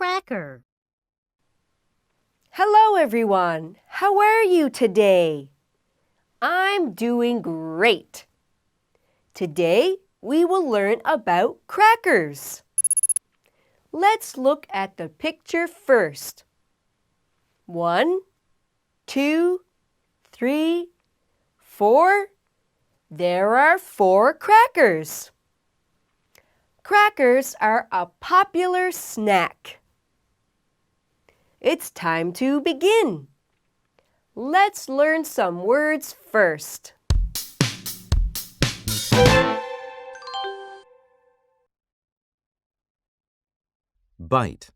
cracker? Hello, everyone. How are you today? I'm doing great. Today, we will learn about crackers. Let's look at the picture first. 1, 2, 3, 4. There are 4 crackers. Crackers are a popular snack. It's time to begin. Let's learn some words first. Bite.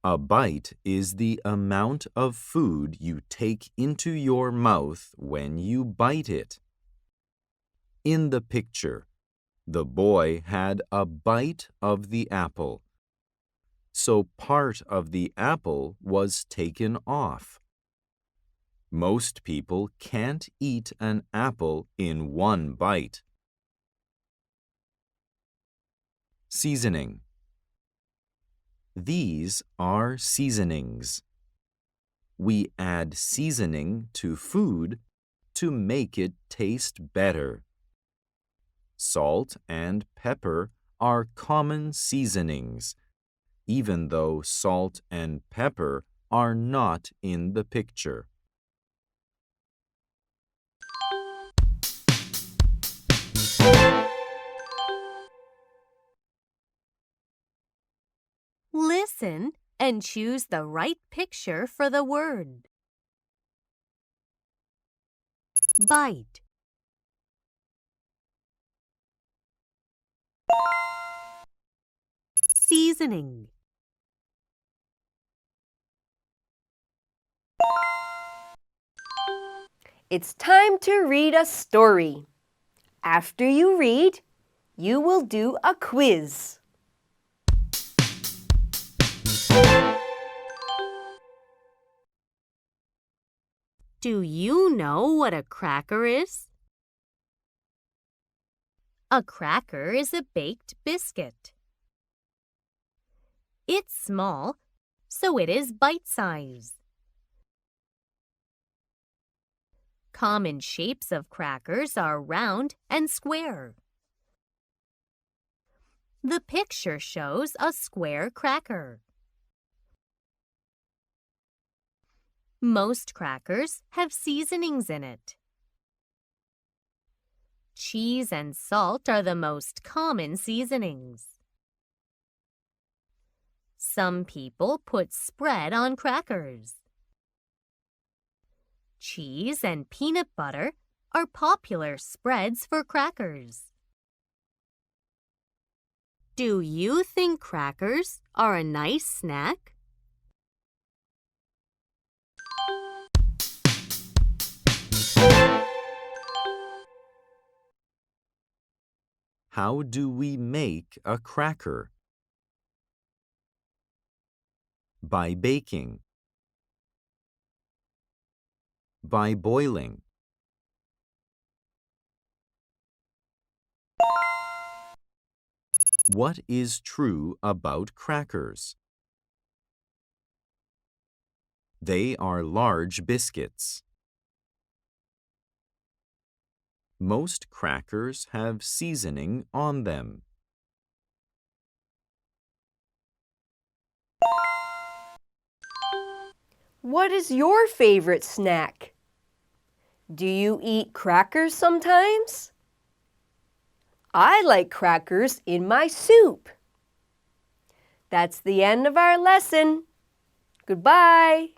A bite is the amount of food you take into your mouth when you bite it. In the picture, the boy had a bite of the apple, so part of the apple was taken off. Most people can't eat an apple in one bite. Seasoning. These are seasonings. We add seasoning to food to make it taste better. Salt and pepper are common seasonings, even though salt and pepper are not in the picture. Listen and choose the right picture for the word. Bite. Seasoning. It's time to read a story. After you read, you will do a quiz. Do you know what a cracker is? A cracker is a baked biscuit. It's small, so it is bite-sized. Common shapes of crackers are round and square. The picture shows a square cracker. Most crackers have seasonings in it. Cheese and salt are the most common seasonings. Some people put spread on crackers. Cheese and peanut butter are popular spreads for crackers. Do you think crackers are a nice snack? How do we make a cracker? By baking. By boiling. What is true about crackers? They are large biscuits. Most crackers have seasoning on them. What is your favorite snack? Do you eat crackers sometimes? I like crackers in my soup. That's the end of our lesson. Goodbye.